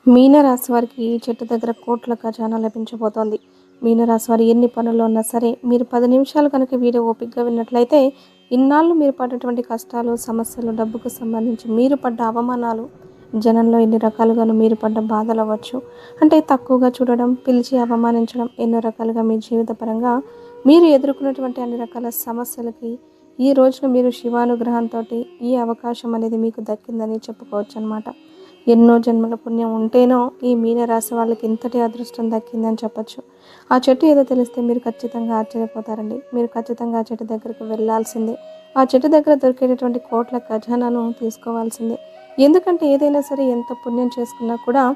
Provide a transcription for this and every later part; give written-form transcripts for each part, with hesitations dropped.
మీనరాశి వారికి చెట్టు దగ్గర కోట్ల ఖజానా లభించబోతోంది. మీనరాశి వారు ఎన్ని పనుల్లో ఉన్నా సరే, మీరు 10 నిమిషాలు కనుక వీడియో ఓపికగా విన్నట్లయితే, ఇన్నాళ్ళు మీరు పడ్డటువంటి కష్టాలు, సమస్యలు, డబ్బుకు సంబంధించి మీరు పడ్డ అవమానాలు, జనంలో ఎన్ని రకాలుగాను మీరు పడ్డ బాధలవ్వచ్చు. అంటే తక్కువగా చూడడం, పిలిచి అవమానించడం, ఎన్నో రకాలుగా మీ జీవిత పరంగా మీరు ఎదుర్కొన్నటువంటి అన్ని రకాల సమస్యలకి ఈ రోజున మీరు శివానుగ్రహంతోటి ఈ అవకాశం అనేది మీకు దక్కిందని చెప్పుకోవచ్చనమాట. ఎన్నో జన్మల పుణ్యం ఉంటేనో ఈ మీనరాశి వాళ్ళకి ఇంతటి అదృష్టం దక్కిందని చెప్పొచ్చు. ఆ చెట్టు ఏదో తెలిస్తే మీరు ఖచ్చితంగా ఆశ్చర్యపోతారండి. మీరు ఖచ్చితంగా ఆ చెట్టు దగ్గరికి వెళ్ళాల్సిందే. ఆ చెట్టు దగ్గర దొరికేటటువంటి కోట్ల ఖజానాను తీసుకోవాల్సిందే. ఎందుకంటే ఏదైనా సరే ఎంత పుణ్యం చేసుకున్నా కూడా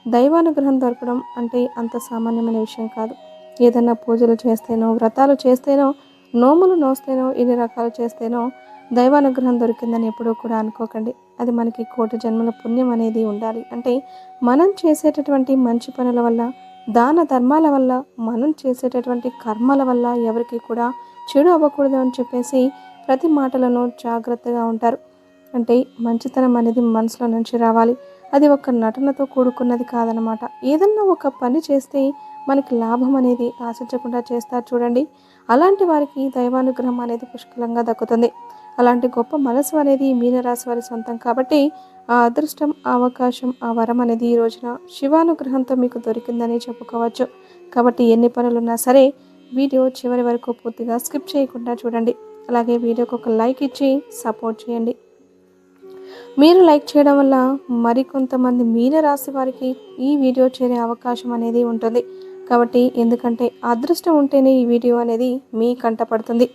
దైవానుగ్రహం దొరకడం అంటే అంత సామాన్యమైన విషయం కాదు. ఏదైనా పూజలు చేస్తేనో, వ్రతాలు చేస్తేనో, నోములు నోస్తేనో, ఇన్ని రకాలు చేస్తేనో దైవానుగ్రహం దొరికిందని ఎప్పుడూ కూడా అనుకోకండి. అది మనకి కోటి జన్మల పుణ్యం అనేది ఉండాలి. అంటే మనం చేసేటటువంటి మంచి పనుల వల్ల, దాన ధర్మాల వల్ల, మనం చేసేటటువంటి కర్మల వల్ల ఎవరికి కూడా చెడు అవ్వకూడదు అని చెప్పేసి ప్రతి మాటలను జాగ్రత్తగా ఉంటారు. అంటే మంచితనం అనేది మనసులో నుంచి రావాలి. అది ఒక నటనతో కూడుకున్నది కాదనమాట. ఏదన్నా ఒక పని చేస్తే మనకి లాభం అనేది ఆశించకుండా చేస్తారు చూడండి. అలాంటి వారికి దైవానుగ్రహం అనేది పుష్కలంగా దక్కుతుంది. అలాంటి గొప్ప మనసు అనేది మీనరాశి వారి సొంతం కాబట్టి ఆ అదృష్టం, ఆ అవకాశం, ఆ వరం అనేది ఈ రోజున శివానుగ్రహంతో మీకు దొరికిందని చెప్పుకోవచ్చు. కాబట్టి ఎన్ని పనులున్నా సరే వీడియో చివరి వరకు పూర్తిగా స్కిప్ చేయకుండా చూడండి. అలాగే వీడియోకి ఒక లైక్ ఇచ్చి సపోర్ట్ చేయండి. మీరు లైక్ చేయడం వల్ల మరికొంతమంది మీనరాశి వారికి ఈ వీడియో చేరే అవకాశం అనేది ఉంటుంది. కాబట్టి ఎందుకంటే అదృష్టం ఉంటేనే ఈ వీడియో అనేది మీ కంట పడుతుంది.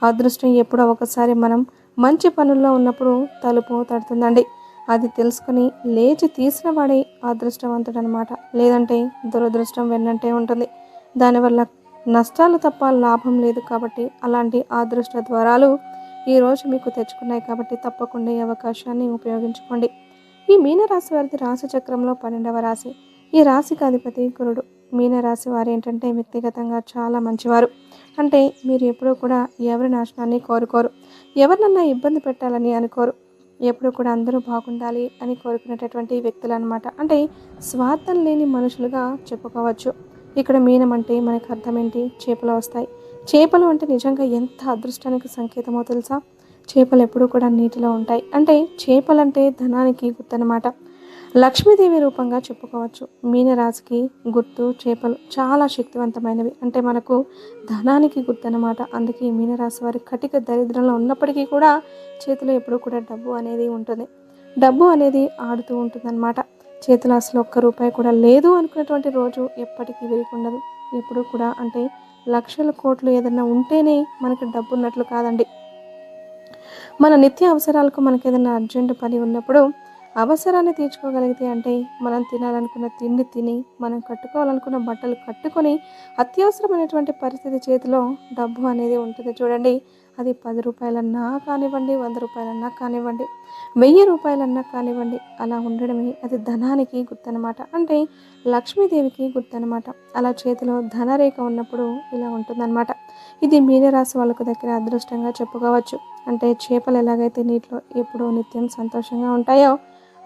అదృష్టం ఎప్పుడో ఒకసారి మనం మంచి పనుల్లో ఉన్నప్పుడు తలుపు తడుతుందండి. అది తెలుసుకుని లేచి తీసిన వాడే అదృష్టవంతుడు అనమాట. లేదంటే దురదృష్టం వెన్నంటే ఉంటుంది. దానివల్ల నష్టాలు తప్ప లాభం లేదు. కాబట్టి అలాంటి అదృష్ట ద్వారాలు ఈరోజు మీకు తెచ్చుకున్నాయి కాబట్టి తప్పకుండా ఈ అవకాశాన్ని ఉపయోగించుకోండి. ఈ మీనరాశి వారిది రాశి చక్రంలో 12వ రాశి. ఈ రాశికి అధిపతి గురుడు. మీనరాశి వారు ఏంటంటే వ్యక్తిగతంగా చాలా మంచివారు. అంటే మీరు ఎప్పుడూ కూడా ఎవరి నాశనాన్ని కోరుకోరు. ఎవరినన్నా ఇబ్బంది పెట్టాలని అనుకోరు. ఎప్పుడు కూడా అందరూ బాగుండాలి అని కోరుకునేటటువంటి వ్యక్తులు అనమాట. అంటే స్వార్థం లేని మనుషులుగా చెప్పుకోవచ్చు. ఇక్కడ మీనం అంటే మనకు అర్థం ఏంటి? చేపలు వస్తాయి. చేపలు అంటే నిజంగా ఎంత అదృష్టానికి సంకేతమో తెలుసా? చేపలు ఎప్పుడూ కూడా నీటిలో ఉంటాయి. అంటే చేపలంటే ధనానికి గుర్తనమాట. లక్ష్మీదేవి రూపంగా చెప్పుకోవచ్చు. మీనరాశికి గుర్తు చేపలు చాలా శక్తివంతమైనవి. అంటే మనకు ధనానికి గుర్తనమాట. అందుకే మీనరాశి వారి కటిక దరిద్రంలో ఉన్నప్పటికీ కూడా చేతిలో ఎప్పుడూ కూడా డబ్బు అనేది ఉంటుంది. డబ్బు అనేది ఆడుతూ ఉంటుందన్నమాట. చేతిలో అసలు ఒక్క రూపాయి కూడా లేదు అనుకున్నటువంటి రోజు ఎప్పటికీ వీరికి ఉండదు. ఎప్పుడూ కూడా అంటే లక్షల కోట్లు ఏదైనా ఉంటేనే మనకి డబ్బు ఉన్నట్లు కాదండి. మన నిత్య అవసరాలకు మనకి ఏదైనా అర్జెంటు పని ఉన్నప్పుడు అవసరాన్ని తీర్చుకోగలిగితే అంటే మనం తినాలనుకున్న తిండి తిని, మనం కట్టుకోవాలనుకున్న బట్టలు కట్టుకొని, అత్యవసరమైనటువంటి పరిస్థితి చేతిలో డబ్బు అనేది ఉంటుంది చూడండి. అది 10 రూపాయలన్నా కానివ్వండి, 100 రూపాయలన్నా కానివ్వండి, 1000 రూపాయలన్నా కానివ్వండి, అలా ఉండడమే అది ధనానికి గుర్తనమాట. అంటే లక్ష్మీదేవికి గుర్తనమాట. అలా చేతిలో ధనరేఖ ఉన్నప్పుడు ఇలా ఉంటుందన్నమాట. ఇది మీనరాశి వాళ్ళకు దగ్గర అదృష్టంగా చెప్పుకోవచ్చు. అంటే చేపలు ఎలాగైతే నీటిలో ఎప్పుడూ నిత్యం సంతోషంగా ఉంటాయో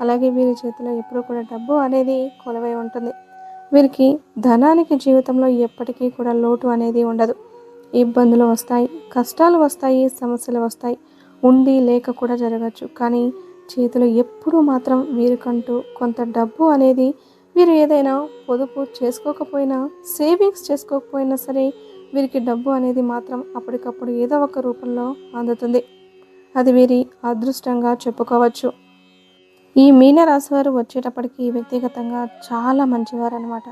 అలాగే వీరి చేతిలో ఎప్పుడూ కూడా డబ్బు అనేది కొలువై ఉంటుంది. వీరికి ధనానికి జీవితంలో ఎప్పటికీ కూడా లోటు అనేది ఉండదు. ఇబ్బందులు వస్తాయి, కష్టాలు వస్తాయి, సమస్యలు వస్తాయి, ఉండి లేక కూడా జరగచ్చు. కానీ చేతిలో ఎప్పుడూ మాత్రం వీరికంటూ కొంత డబ్బు అనేది వీరు ఏదైనా పొదుపు చేసుకోకపోయినా, సేవింగ్స్ చేసుకోకపోయినా సరే వీరికి డబ్బు అనేది మాత్రం అప్పటికప్పుడు ఏదో ఒక రూపంలో అందుతుంది. అది వీరి అదృష్టంగా చెప్పుకోవచ్చు. ఈ మీనరాశి వారు వచ్చేటప్పటికి వ్యక్తిగతంగా చాలా మంచివారు అనమాట.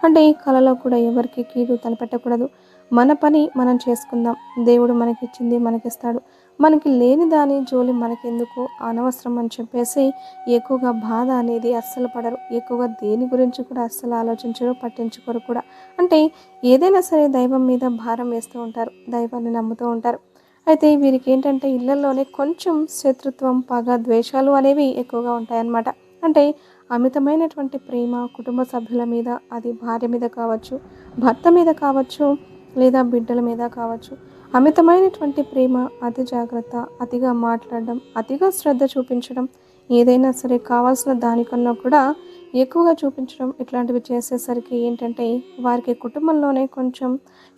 అంటే ఈ కళలో కూడా ఎవరికి కీడు తలపెట్టకూడదు. మన పని మనం చేసుకుందాం. దేవుడు మనకిచ్చింది మనకిస్తాడు. మనకి లేని దాని జోలి మనకెందుకు అనవసరం అని చెప్పేసి ఎక్కువగా బాధ అనేది అస్సలు పడరు. ఎక్కువగా దేని గురించి కూడా అస్సలు ఆలోచించరు, పట్టించుకోరు కూడా. అంటే ఏదైనా సరే దైవం మీద భారం వేస్తూ ఉంటారు. దైవాన్ని నమ్ముతూ ఉంటారు. అయితే వీరికి ఏంటంటే ఇళ్లలోనే కొంచెం శత్రుత్వం, పగ, ద్వేషాలు అనేవి ఎక్కువగా ఉంటాయన్నమాట. అంటే అమితమైనటువంటి ప్రేమ కుటుంబ సభ్యుల మీద, అది భార్య మీద కావచ్చు, భర్త మీద కావచ్చు, లేదా బిడ్డల మీద కావచ్చు. అమితమైనటువంటి ప్రేమ, అతి జాగ్రత్త, అతిగా మాట్లాడడం, అతిగా శ్రద్ధ చూపించడం, ఏదైనా సరే కావాల్సిన దానికన్నా కూడా ఎక్కువగా చూపించడం ఇట్లాంటివి చేసేసరికి ఏంటంటే వారికి కుటుంబంలోనే కొంచెం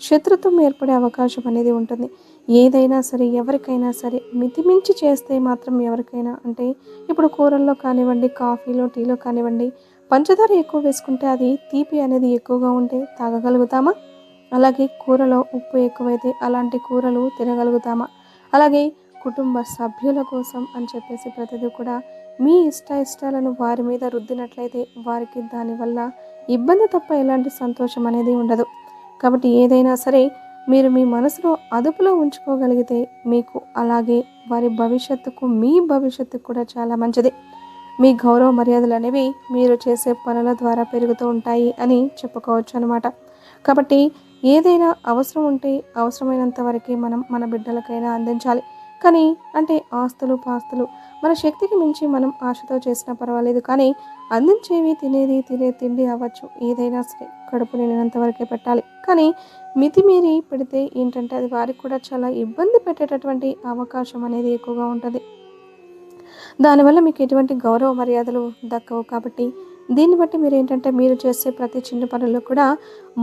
శత్రుత్వం ఏర్పడే అవకాశం అనేది ఉంటుంది. ఏదైనా సరే ఎవరికైనా సరే మితిమించి చేస్తే మాత్రం ఎవరికైనా అంటే ఇప్పుడు కూరల్లో కానివ్వండి, కాఫీలో, టీలో కానివ్వండి పంచదార ఎక్కువ వేసుకుంటే అది తీపి అనేది ఎక్కువగా ఉంటే తాగగలుగుతామా? అలాగే కూరలో ఉప్పు ఎక్కువైతే అలాంటి కూరలు తినగలుగుతామా? అలాగే కుటుంబ సభ్యుల కోసం అని చెప్పేసి ప్రతిదీ కూడా మీ ఇష్టాలను వారి మీద రుద్దినట్లయితే వారికి దానివల్ల ఇబ్బంది తప్ప ఎలాంటి సంతోషం అనేది ఉండదు. కాబట్టి ఏదైనా సరే మీరు మీ మనసులో అదుపులో ఉంచుకోగలిగితే మీకు అలాగే వారి భవిష్యత్తుకు మీ భవిష్యత్తుకు కూడా చాలా మంచిది. మీ గౌరవ మర్యాదలు అనేవి మీరు చేసే పనుల ద్వారా పెరుగుతూ ఉంటాయి అని చెప్పుకోవచ్చు అనమాట. కాబట్టి ఏదైనా అవసరం ఉంటే అవసరమైనంత వరకే మనం మన బిడ్డలకైనా అందించాలి. కానీ అంటే ఆస్తులు పాస్తులు మన శక్తికి మించి మనం ఆశతో చేసినా పర్వాలేదు, కానీ అందించేవి తినే తిండి అవ్వచ్చు ఏదైనా సరే కడుపు నిండినంత వరకే పెట్టాలి. కానీ మితిమీరి పెడితే ఏంటంటే అది వారికి కూడా చాలా ఇబ్బంది పెట్టేటటువంటి అవకాశం అనేది ఎక్కువగా ఉంటుంది. దానివల్ల మీకు ఎటువంటి గౌరవ మర్యాదలు దక్కవు. కాబట్టి దీన్ని బట్టి మీరేంటంటే మీరు చేసే ప్రతి చిన్న పనుల్లో కూడా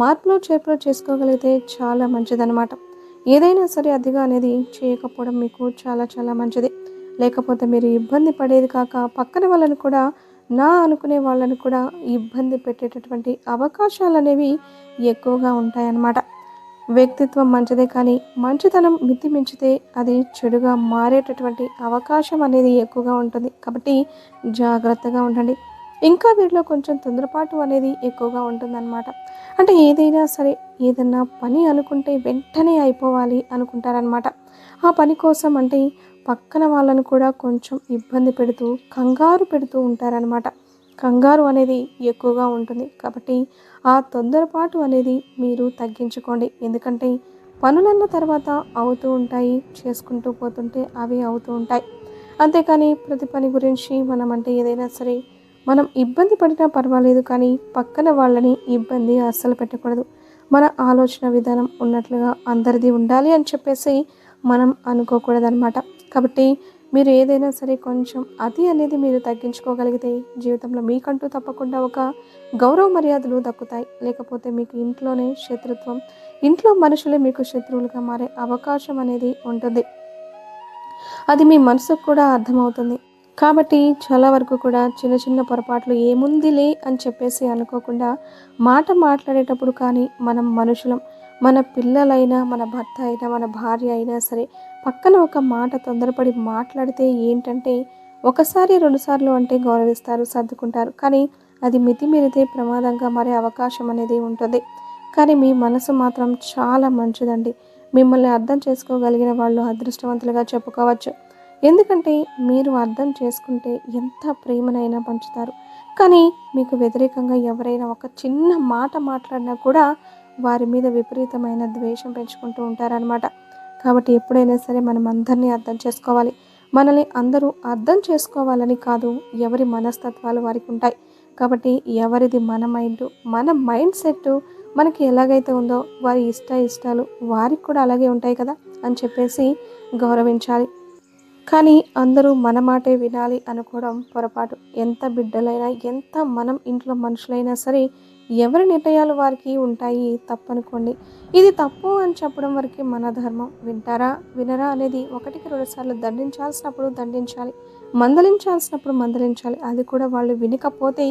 మార్పులు చేర్పులు చేసుకోగలిగితే చాలా మంచిదన్నమాట. ఏదైనా సరే అతిగా అనేది చేయకపోవడం మీకు చాలా చాలా మంచిది. లేకపోతే మీరు ఇబ్బంది పడేది కాక పక్కన వాళ్ళని కూడా నా అనుకునే వాళ్ళని కూడా ఇబ్బంది పెట్టేటటువంటి అవకాశాలనేవి ఎక్కువగా ఉంటాయన్నమాట. వ్యక్తిత్వం మంచిదే, కానీ మంచితనం మితిమించితే అది చెడుగా మారేటటువంటి అవకాశం అనేది ఎక్కువగా ఉంటుంది. కాబట్టి జాగ్రత్తగా ఉండండి. ఇంకా వీరిలో కొంచెం తొందరపాటు అనేది ఎక్కువగా ఉంటుందన్నమాట. అంటే ఏదైనా సరే ఏదన్నా పని అనుకుంటే వెంటనే అయిపోవాలి అనుకుంటారనమాట. ఆ పని కోసం అంటే పక్కన వాళ్ళను కూడా కొంచెం ఇబ్బంది పెడుతూ కంగారు పెడుతూ ఉంటారనమాట. కంగారు అనేది ఎక్కువగా ఉంటుంది. కాబట్టి ఆ తొందరపాటు అనేది మీరు తగ్గించుకోండి. ఎందుకంటే పనులన్న తర్వాత అవుతూ ఉంటాయి, చేసుకుంటూ పోతుంటే అవి అవుతూ ఉంటాయి. అంతేకాని ప్రతి పని గురించి మనం అంటే ఏదైనా సరే మనం ఇబ్బంది పడినా పర్వాలేదు, కానీ పక్కన వాళ్ళని ఇబ్బంది అస్సలు పెట్టకూడదు. మన ఆలోచన విధానం ఉన్నట్లుగా అందరిది ఉండాలి అని చెప్పేసి మనం అనుకోకూడదనమాట. కాబట్టి మీరు ఏదైనా సరే కొంచెం అది అనేది మీరు తగ్గించుకోగలిగితే జీవితంలో మీకంటూ తప్పకుండా ఒక గౌరవ మర్యాదలు దక్కుతాయి. లేకపోతే మీకు ఇంట్లోనే శత్రుత్వం, ఇంట్లో మనుషులే మీకు శత్రువులుగా మారే అవకాశం అనేది ఉంటుంది. అది మీ మనసుకు కూడా అర్థమవుతుంది. కాబట్టి చాలా వరకు కూడా చిన్న చిన్న పొరపాట్లు ఏముందిలే అని చెప్పేసి అనుకోకుండా మాట మాట్లాడేటప్పుడు కానీ మనం మనుషులం, మన పిల్లలైనా మన భర్త అయినా మన భార్య అయినా సరే పక్కన ఒక మాట తొందరపడి మాట్లాడితే ఏంటంటే ఒకసారి రెండుసార్లు అంటే గౌరవిస్తారు, సర్దుకుంటారు. కానీ అది మితిమీరితే ప్రమాదంగా మారే అవకాశం అనేది ఉంటుంది. కానీ మీ మనసు మాత్రం చాలా మంచిదండి. మిమ్మల్ని అర్థం చేసుకోగలిగిన వాళ్ళు అదృష్టవంతులుగా చెప్పుకోవచ్చు. ఎందుకంటే మీరు అర్థం చేసుకుంటే ఎంత ప్రేమనైనా పంచుతారు. కానీ మీకు వ్యతిరేకంగా ఎవరైనా ఒక చిన్న మాట మాట్లాడినా కూడా వారి మీద విపరీతమైన ద్వేషం పెంచుకుంటూ ఉంటారనమాట. కాబట్టి ఎప్పుడైనా సరే మనం అందరినీ అర్థం చేసుకోవాలి. మనల్ని అందరూ అర్థం చేసుకోవాలని కాదు, ఎవరి మనస్తత్వాలు వారికి ఉంటాయి. కాబట్టి ఎవరిది మన మైండ్ సెట్ మనకి ఎలాగైతే ఉందో వారి ఇష్టాలు వారికి కూడా అలాగే ఉంటాయి కదా అని చెప్పేసి గౌరవించాలి. కానీ అందరూ మన మాటే వినాలి అనుకోవడం పొరపాటు. ఎంత బిడ్డలైనా ఎంత మనం ఇంట్లో మనుషులైనా సరే ఎవరి నిర్ణయాలు వారికి ఉంటాయి, తప్పనుకోండి. ఇది తప్పు అని చెప్పడం వరకు మన ధర్మం. వింటారా వినరా అనేది ఒకటికి రెండు సార్లు దండించాల్సినప్పుడు దండించాలి, మందలించాల్సినప్పుడు మందలించాలి. అది కూడా వాళ్ళు వినకపోతే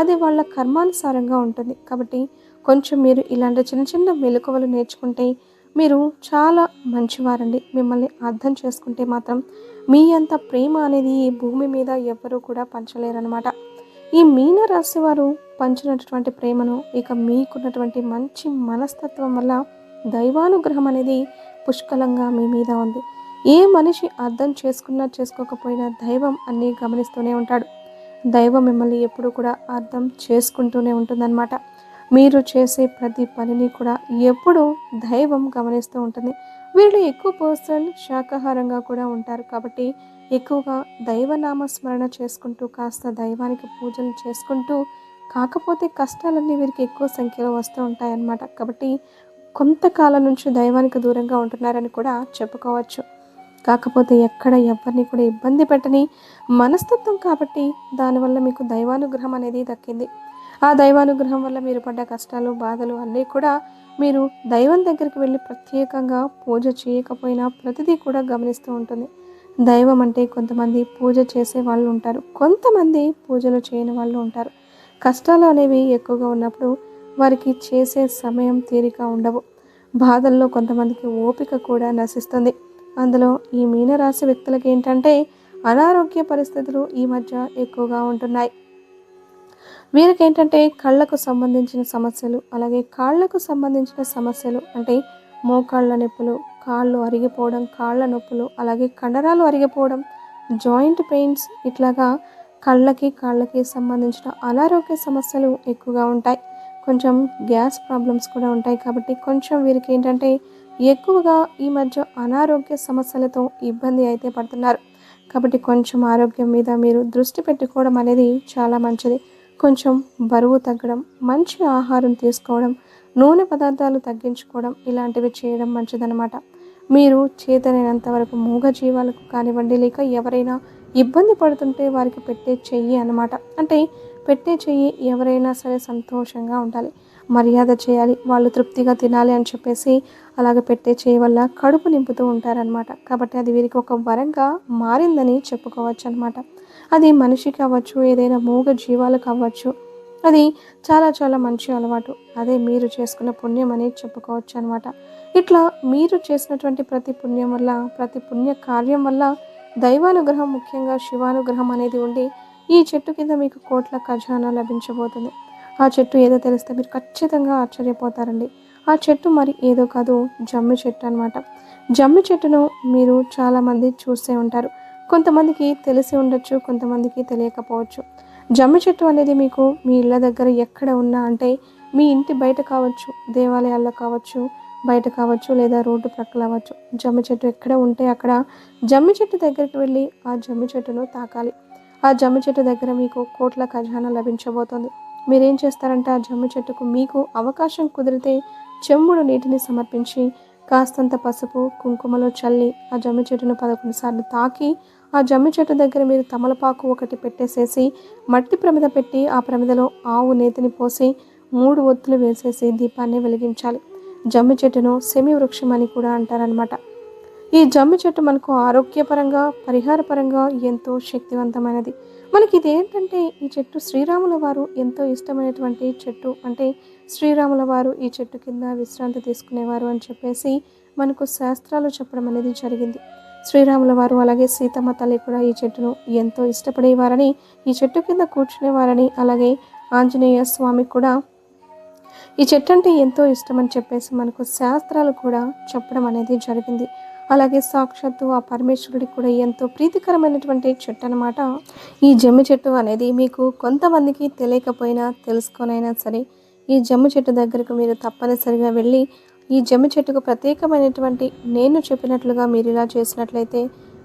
అది వాళ్ళ కర్మానుసారంగా ఉంటుంది. కాబట్టి కొంచెం మీరు ఇలాంటి చిన్న చిన్న మెలకువలు నేర్చుకుంటే మీరు చాలా మంచివారండి. మిమ్మల్ని అర్థం చేసుకుంటే మాత్రం మీ అంత ప్రేమ అనేది ఈ భూమి మీద ఎవ్వరూ కూడా పంచలేరనమాట. ఈ మీన రాశి వారు పంచినటువంటి ప్రేమను ఇక మీకున్నటువంటి మంచి మనస్తత్వం వల్ల దైవానుగ్రహం అనేది పుష్కలంగా మీ మీద ఉంది. ఏ మనిషి అర్థం చేసుకున్నా చేసుకోకపోయినా దైవం అన్నీ గమనిస్తూనే ఉంటాడు. దైవం మిమ్మల్ని ఎప్పుడూ కూడా అర్థం చేసుకుంటూనే ఉంటుందన్నమాట. మీరు చేసే ప్రతి పనిని కూడా ఎప్పుడూ దైవం గమనిస్తూ ఉంటుంది. వీళ్ళు ఎక్కువ పర్సన్ శాకాహారంగా కూడా ఉంటారు. కాబట్టి ఎక్కువగా దైవనామ స్మరణ చేసుకుంటూ కాస్త దైవానికి పూజలు చేసుకుంటూ, కాకపోతే కష్టాలన్నీ వీరికి ఎక్కువ సంఖ్యలో వస్తూ ఉంటాయన్నమాట. కాబట్టి కొంతకాలం నుంచి దైవానికి దూరంగా ఉంటున్నారని కూడా చెప్పుకోవచ్చు. కాకపోతే ఎక్కడ ఎవరిని కూడా ఇబ్బంది పెట్టని మనస్తత్వం కాబట్టి దానివల్ల మీకు దైవానుగ్రహం అనేది దక్కింది. ఆ దైవానుగ్రహం వల్ల మీరు పడ్డ కష్టాలు, బాధలు అన్నీ కూడా మీరు దైవం దగ్గరికి వెళ్ళి ప్రత్యేకంగా పూజ చేయకపోయినా ప్రతిదీ కూడా గమనిస్తూ ఉంటుంది. దైవం అంటే కొంతమంది పూజ చేసే వాళ్ళు ఉంటారు, కొంతమంది పూజలు చేయని వాళ్ళు ఉంటారు. కష్టాలు అనేవి ఎక్కువగా ఉన్నప్పుడు వారికి చేసే సమయం, తీరిక ఉండవు. బాధల్లో కొంతమందికి ఓపిక కూడా నశిస్తుంది. అందులో ఈ మీనరాశి వ్యక్తులకి ఏంటంటే అనారోగ్య పరిస్థితులు ఈ మధ్య ఎక్కువగా ఉంటున్నాయి. వీరికేంటంటే కళ్ళకు సంబంధించిన సమస్యలు, అలాగే కాళ్ళకు సంబంధించిన సమస్యలు అంటే మోకాళ్ళ నొప్పులు, కాళ్ళు అరిగిపోవడం, కాళ్ళ నొప్పులు, అలాగే కండరాలు అరిగిపోవడం, జాయింట్ పెయిన్స్, ఇట్లాగా కాళ్ళకి సంబంధించిన అనారోగ్య సమస్యలు ఎక్కువగా ఉంటాయి. కొంచెం గ్యాస్ ప్రాబ్లమ్స్ కూడా ఉంటాయి కాబట్టి కొంచెం వీరికి ఏంటంటే ఎక్కువగా ఈ మధ్య అనారోగ్య సమస్యలతో ఇబ్బంది అయితే పడుతున్నారు. కాబట్టి కొంచెం ఆరోగ్యం మీద మీరు దృష్టి పెట్టుకోవడం అనేది చాలా మంచిది. కొంచెం బరువు తగ్గడం, మంచి ఆహారం తీసుకోవడం, నూనె పదార్థాలు తగ్గించుకోవడం ఇలాంటివి చేయడం మంచిదన్నమాట. మీరు చేతనైనంత వరకు మూగ జీవాలకు కానివ్వండి, లేక ఎవరైనా ఇబ్బంది పడుతుంటే వారికి పెట్టే చెయ్యి అన్నమాట. అంటే పెట్టే చెయ్యి ఎవరైనా సరే సంతోషంగా ఉండాలి, మర్యాద చేయాలి, వాళ్ళు తృప్తిగా తినాలి అని చెప్పేసి అలాగ పెట్టే చేయి వల్ల కడుపు నింపుతూ ఉంటారనమాట. కాబట్టి అది వీరికి ఒక వరంగా మారిందని చెప్పుకోవచ్చు అనమాట. అది మనిషికి అవ్వచ్చు, ఏదైనా మూగ జీవాలకు అవ్వచ్చు. అది చాలా చాలా మంచి అలవాటు. అదే మీరు చేసుకున్న పుణ్యం అని చెప్పుకోవచ్చు అనమాట. ఇట్లా మీరు చేసినటువంటి ప్రతి పుణ్యం వల్ల, ప్రతి పుణ్య కార్యం వల్ల దైవానుగ్రహం, ముఖ్యంగా శివానుగ్రహం అనేది ఉండి ఈ చెట్టు కింద మీకు కోట్ల ఖజానా లభించబోతుంది. ఆ చెట్టు ఏదో తెలిస్తే మీరు ఖచ్చితంగా ఆశ్చర్యపోతారండి. ఆ చెట్టు మరి ఏదో కాదు, జమ్మి చెట్టు అనమాట. జమ్మి చెట్టును మీరు చాలామంది చూసే ఉంటారు. కొంతమందికి తెలిసి ఉండొచ్చు, కొంతమందికి తెలియకపోవచ్చు. జమ్మి చెట్టు అనేది మీకు మీ ఇళ్ళ దగ్గర ఎక్కడ ఉన్నా, అంటే మీ ఇంటి బయట కావచ్చు, దేవాలయాల్లో కావచ్చు, బయట కావచ్చు, లేదా రోడ్డు ప్రక్కల అవ్వచ్చు. జమ్మి చెట్టు ఎక్కడ ఉంటే అక్కడ జమ్మి చెట్టు దగ్గరికి వెళ్ళి ఆ జమ్మి చెట్టును తాకాలి. ఆ జమ్మి చెట్టు దగ్గర మీకు కోట్ల ఖజానా లభించబోతోంది. మీరేం చేస్తారంటే ఆ జమ్మి చెట్టుకు మీకు అవకాశం కుదిరితే చెంబుడు నీటిని సమర్పించి కాస్తంత పసుపు, కుంకుమలో చల్లి ఆ జమ్మి చెట్టును 11 సార్లు తాకి ఆ జమ్మి చెట్టు దగ్గర మీరు తమలపాకు ఒకటి పెట్టేసేసి మట్టి ప్రమిద పెట్టి ఆ ప్రమిదలో ఆవు నేతిని పోసి 3 ఒత్తులు వేసేసి దీపాన్ని వెలిగించాలి. జమ్మి చెట్టును సెమి వృక్షం అని కూడా అంటారనమాట. ఈ జమ్మి చెట్టు మనకు ఆరోగ్యపరంగా, పరిహారపరంగా ఎంతో శక్తివంతమైనది. మనకి ఇదేంటంటే ఈ చెట్టు శ్రీరాముల వారు ఎంతో ఇష్టమైనటువంటి చెట్టు. అంటే శ్రీరాముల వారు ఈ చెట్టు కింద విశ్రాంతి తీసుకునేవారు అని చెప్పేసి మనకు శాస్త్రాలు చెప్పడం అనేది జరిగింది. శ్రీరాముల వారు అలాగే సీతమ్మ తల్లి కూడా ఈ చెట్టును ఎంతో ఇష్టపడేవారని, ఈ చెట్టు కింద కూర్చునేవారని, అలాగే ఆంజనేయ స్వామి కూడా ఈ చెట్టు అంటే ఎంతో ఇష్టమని చెప్పేసి మనకు శాస్త్రాలు కూడా చెప్పడం అనేది జరిగింది. అలాగే సాక్షాత్తు ఆ పరమేశ్వరుడికి కూడా ఎంతో ప్రీతికరమైనటువంటి చెట్టు అనమాట ఈ జమ్మి చెట్టు అనేది. మీకు కొంతమందికి తెలియకపోయినా తెలుసుకొనైనా సరే ఈ జమ్మి చెట్టు దగ్గరకు మీరు తప్పనిసరిగా వెళ్ళి ఈ జమ్మి చెట్టుకు ప్రత్యేకమైనటువంటి నేను చెప్పినట్లుగా మీరు ఇలా చేసినట్లయితే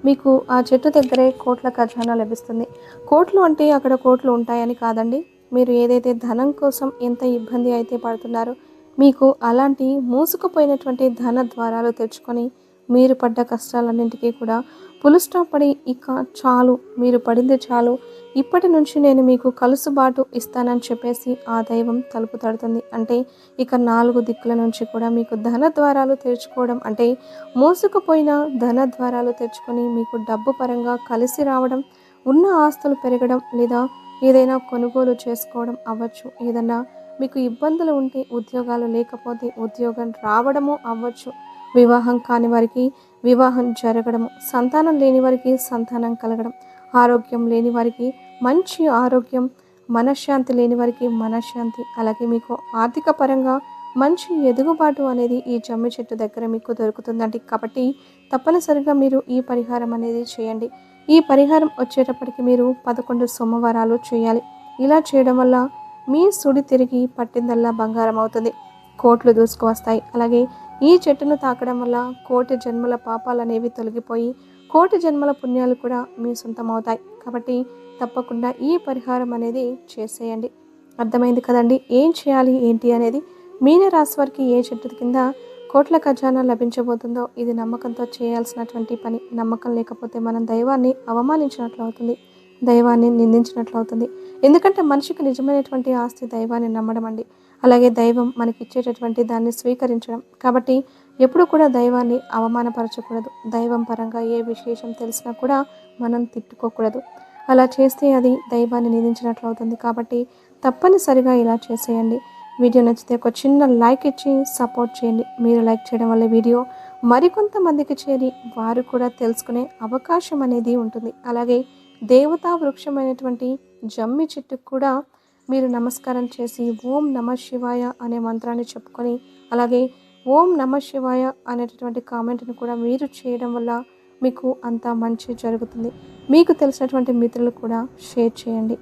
మీకు ఆ చెట్టు దగ్గరే కోట్ల ఖజానా లభిస్తుంది. కోట్లు అంటే అక్కడ కోట్లు ఉంటాయని కాదండి. మీరు ఏదైతే ధనం కోసం ఎంత ఇబ్బంది అయితే పడుతున్నారో మీకు అలాంటి మూసుకుపోయినటువంటి ధన ద్వారాలు తెచ్చుకొని మీరు పడ్డ కష్టాలన్నింటికీ కూడా ఫుల్ స్టాప్ పడి ఇక చాలు, మీరు పడింది చాలు, ఇప్పటి నుంచి నేను మీకు కలుసుబాటు ఇస్తానని చెప్పేసి ఆ దైవం తలుపు తడుతుంది. అంటే ఇక 4 దిక్కుల నుంచి కూడా మీకు ధన ద్వారాలు తెరుచుకోవడం, అంటే మోసుకుపోయిన ధన ద్వారాలు తెచ్చుకొని మీకు డబ్బు పరంగా కలిసి రావడం, ఉన్న ఆస్తులు పెరగడం, లేదా ఏదైనా కొనుగోలు చేసుకోవడం అవ్వచ్చు. ఏదన్నా మీకు ఇబ్బందులు ఉంటే ఉద్యోగాలు లేకపోతే ఉద్యోగం రావడము అవ్వచ్చు. వివాహం కాని వారికి వివాహం జరగడము, సంతానం లేని వారికి సంతానం కలగడం, ఆరోగ్యం లేని వారికి మంచి ఆరోగ్యం, మనశ్శాంతి లేని వారికి మనశ్శాంతి, అలాగే మీకు ఆర్థిక పరంగా మంచి ఎదుగుబాటు అనేది ఈ జమ్మి చెట్టు దగ్గర మీకు దొరుకుతుందండి. కాబట్టి తప్పనిసరిగా మీరు ఈ పరిహారం అనేది చేయండి. ఈ పరిహారం వచ్చేటప్పటికి మీరు 11 సోమవారాలు చేయాలి. ఇలా చేయడం వల్ల మీ సుడి తిరిగి పట్టిందల్లా బంగారం అవుతుంది. కోట్లు దూసుకు వస్తాయి. అలాగే ఈ చెట్టును తాకడం వల్ల కోటి జన్మల పాపాలు అనేవి తొలగిపోయి కోటి జన్మల పుణ్యాలు కూడా మీ సొంతం అవుతాయి. కాబట్టి తప్పకుండా ఈ పరిహారం అనేది చేసేయండి. అర్థమైంది కదండి ఏం చేయాలి ఏంటి అనేది. మీన రాశి వారికి ఏ చెట్టు కింద కోట్ల ఖజానా లభించబోతుందో ఇది నమ్మకంతో చేయాల్సినటువంటి పని. నమ్మకం లేకపోతే మనం దైవాన్ని అవమానించినట్లు అవుతుంది, దైవాన్ని నిందించినట్లు అవుతుంది. ఎందుకంటే మనిషికి నిజమైనటువంటి ఆస్తి దైవాన్ని నమ్మడం అండి. అలాగే దైవం మనకిచ్చేటటువంటి దాన్ని స్వీకరించడం. కాబట్టి ఎప్పుడు కూడా దైవాన్ని అవమానపరచకూడదు. దైవం పరంగా ఏ విశేషం తెలిసినా కూడా మనం తిట్టుకోకూడదు. అలా చేస్తే అది దైవాన్ని నిందించినట్లు అవుతుంది. కాబట్టి తప్పనిసరిగా ఇలా చేసేయండి. వీడియో నచ్చితే ఒక చిన్న లైక్ ఇచ్చి సపోర్ట్ చేయండి. మీరు లైక్ చేయడం వల్ల వీడియో మరికొంతమందికి చేరి వారు కూడా తెలుసుకునే అవకాశం అనేది ఉంటుంది. అలాగే దేవతా వృక్షమైనటువంటి జమ్మి చెట్టుకు కూడా మీరు నమస్కారం చేసి ఓం నమ శివాయ అనే మంత్రాన్ని చెప్పుకొని, అలాగే ఓం నమ శివాయ అనేటటువంటి కామెంట్ని కూడా మీరు చేయడం వల్ల మీకు అంతా మంచి జరుగుతుంది. మీకు తెలిసినటువంటి మిత్రులు కూడా షేర్ చేయండి.